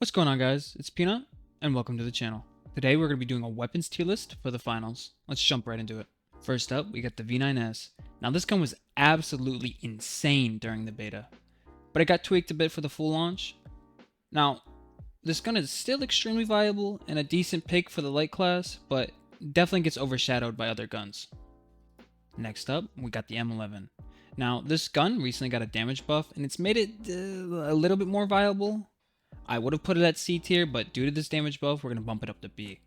What's going on, guys? It's Peanut, and welcome to the channel. Today we're going to be doing a weapons tier list for the finals. Let's jump right into it. First up, we got the V9S. Now this gun was absolutely insane during the beta, but it got tweaked a bit for the full launch. Now, this gun is still extremely viable and a decent pick for the light class, but definitely gets overshadowed by other guns. Next up, we got the M11. Now, this gun recently got a damage buff, and it's made it a little bit more viable. I would have put it at C tier, but due to this damage buff, we're going to bump it up to B.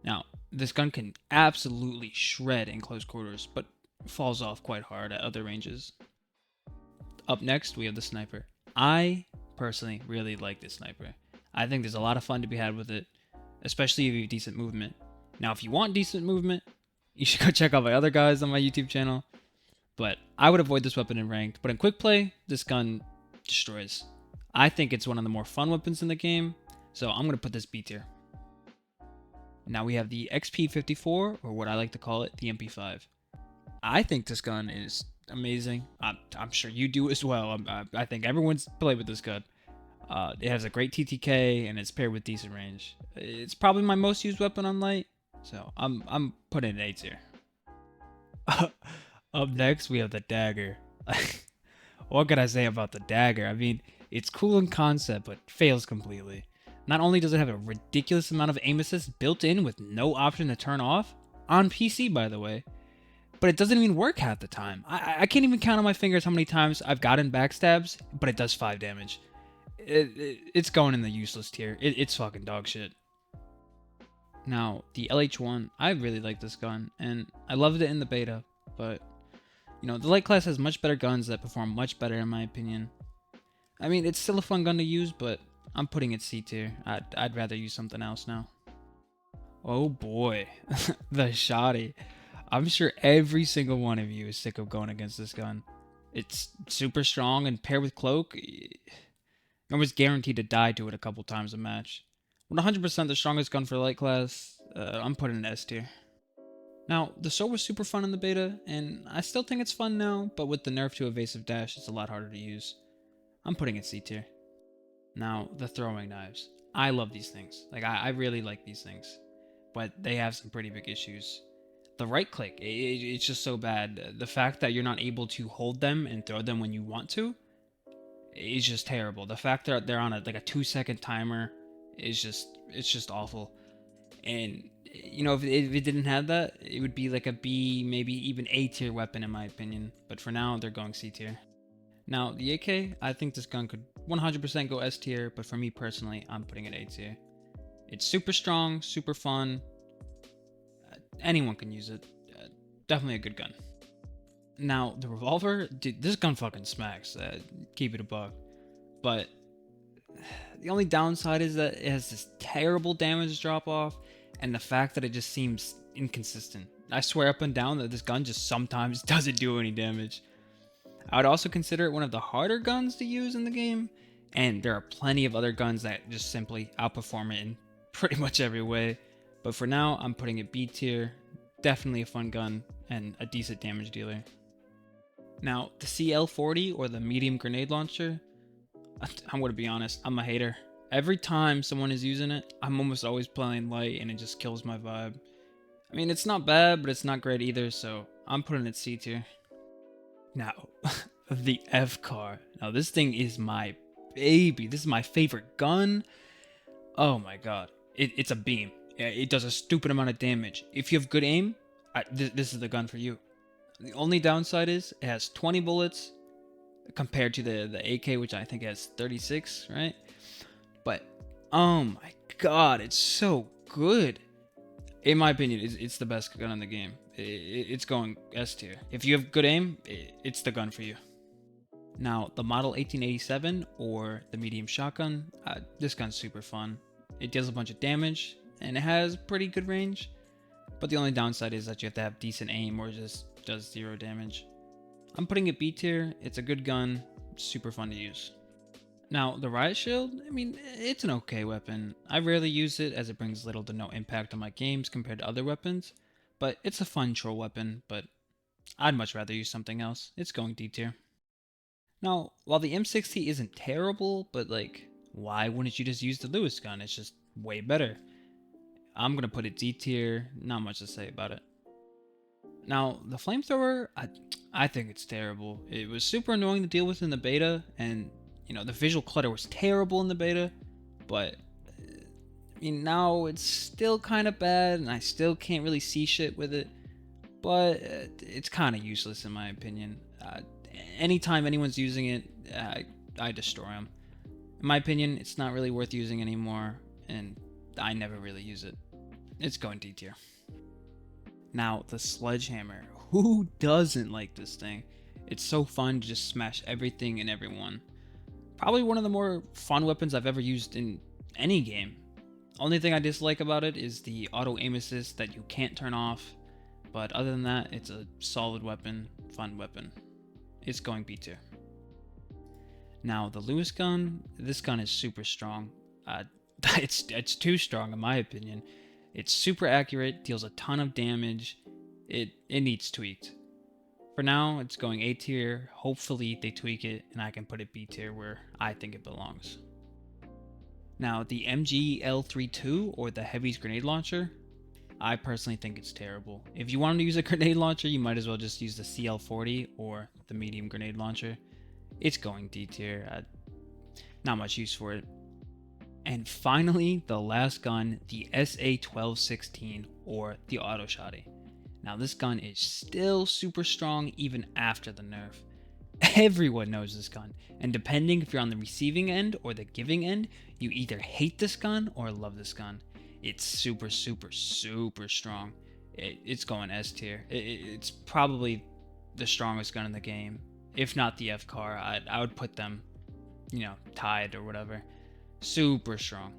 Now, this gun can absolutely shred in close quarters, but falls off quite hard at other ranges. Up next, we have the sniper. I personally really like this sniper. I think there's a lot of fun to be had with it, especially if you have decent movement. Now, if you want decent movement, you should go check out my other guys on my YouTube channel. But I would avoid this weapon in ranked. But in quick play, this gun destroys. I think it's one of the more fun weapons in the game, so I'm going to put this B tier. Now we have the XP54, or what I like to call it, the MP5. I think this gun is amazing. I'm sure you do as well. I think everyone's played with this gun. It has a great TTK, and it's paired with decent range. It's probably my most used weapon on light, so I'm putting it A tier. Up next, we have the dagger. What can I say about the dagger? I mean, it's cool in concept, but fails completely. Not only does it have a ridiculous amount of aim assist built in with no option to turn off, on PC by the way, but it doesn't even work half the time. I can't even count on my fingers how many times I've gotten backstabs, but it does 5 damage. It's going in the useless tier. It's fucking dog shit. Now, the LH1, I really like this gun, and I loved it in the beta, but you know, the light class has much better guns that perform much better in my opinion. I mean, it's still a fun gun to use, but I'm putting it C tier. I'd rather use something else now. Oh boy, the Shotty. I'm sure every single one of you is sick of going against this gun. It's super strong, and paired with cloak, you're almost guaranteed to die to it a couple times a match. 100% the strongest gun for light class, I'm putting it S tier. Now, the sword was super fun in the beta, and I still think it's fun now, but with the nerf to evasive dash, it's a lot harder to use. I'm putting it C tier. Now, the throwing knives. I love these things. I really like these things. But they have some pretty big issues. The right click, it's just so bad. The fact that you're not able to hold them and throw them when you want to is just terrible. The fact that they're on a 2-second timer is just awful. And you know, if it didn't have that, it would be like a B, maybe even A tier weapon in my opinion. But for now, they're going C tier. Now, the AK, I think this gun could 100% go S tier, but for me personally, I'm putting it A tier. It's super strong, super fun. Anyone can use it. Definitely a good gun. Now, the revolver, dude, this gun fucking smacks. Keep it a buck. But the only downside is that it has this terrible damage drop off, and the fact that it just seems inconsistent. I swear up and down that this gun just sometimes doesn't do any damage. I would also consider it one of the harder guns to use in the game, and there are plenty of other guns that just simply outperform it in pretty much every way. But for now, I'm putting it B tier. Definitely a fun gun and a decent damage dealer. Now, the CL40 or the medium grenade launcher, I'm going to be honest, I'm a hater. Every time someone is using it, I'm almost always playing light and it just kills my vibe. I mean, it's not bad, but it's not great either, so I'm putting it C tier. Now, the FCAR. Now, this thing is my baby. This is my favorite gun. Oh my god. It's a beam. It does a stupid amount of damage. If you have good aim, this is the gun for you. The only downside is it has 20 bullets compared to the AK, which I think has 36, right? But, oh my god, it's so good. In my opinion, it's the best gun in the game. It's going S tier. If you have good aim, it's the gun for you. Now, the Model 1887 or the medium shotgun, this gun's super fun. It deals a bunch of damage and it has pretty good range, but the only downside is that you have to have decent aim or it just does 0 damage. I'm putting it B tier. It's a good gun, super fun to use. Now, the Riot Shield, I mean, it's an okay weapon. I rarely use it as it brings little to no impact on my games compared to other weapons, but it's a fun troll weapon, but I'd much rather use something else. It's going D tier. Now, while the M60 isn't terrible, but like, why wouldn't you just use the Lewis gun? It's just way better. I'm gonna put it D tier, not much to say about it. Now, the flamethrower, I think it's terrible. It was super annoying to deal with in the beta, and the visual clutter was terrible in the beta, but I mean, now it's still kind of bad, and I still can't really see shit with it, but it's kind of useless in my opinion. Anytime anyone's using it, I destroy them. In my opinion, it's not really worth using anymore, and I never really use it. It's going D tier. Now, the sledgehammer. Who doesn't like this thing? It's so fun to just smash everything and everyone. Probably one of the more fun weapons I've ever used in any game. Only thing I dislike about it is the auto aim assist that you can't turn off, but other than that, it's a solid weapon, fun weapon. It's going B tier. Now, the Lewis gun, this gun is super strong. It's too strong in my opinion. It's super accurate, deals a ton of damage. It needs tweaked. For now, it's going A tier. Hopefully they tweak it and I can put it B tier where I think it belongs. Now, the MG-L32 or the Heavy's grenade launcher, I personally think it's terrible. If you want to use a grenade launcher, you might as well just use the CL40 or the medium grenade launcher. It's going D tier. Not much use for it. And finally, the last gun, the SA-1216 or the Auto Shotty. Now this gun is still super strong even after the nerf. Everyone knows this gun, and depending if you're on the receiving end or the giving end, you either hate this gun or love this gun. It's super strong. It's going S tier. It's probably the strongest gun in the game, if not the FCAR. I would put them, tied or whatever. Super strong.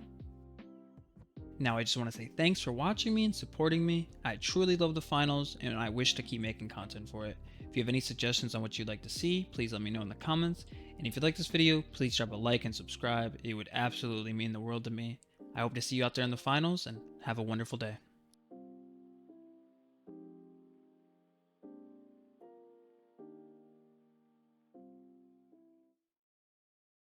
Now I just want to say thanks for watching me and supporting me. I truly love the finals and I wish to keep making content for it. If you have any suggestions on what you'd like to see, please let me know in the comments. And if you like this video, please drop a like and subscribe. It would absolutely mean the world to me. I hope to see you out there in the finals and have a wonderful day.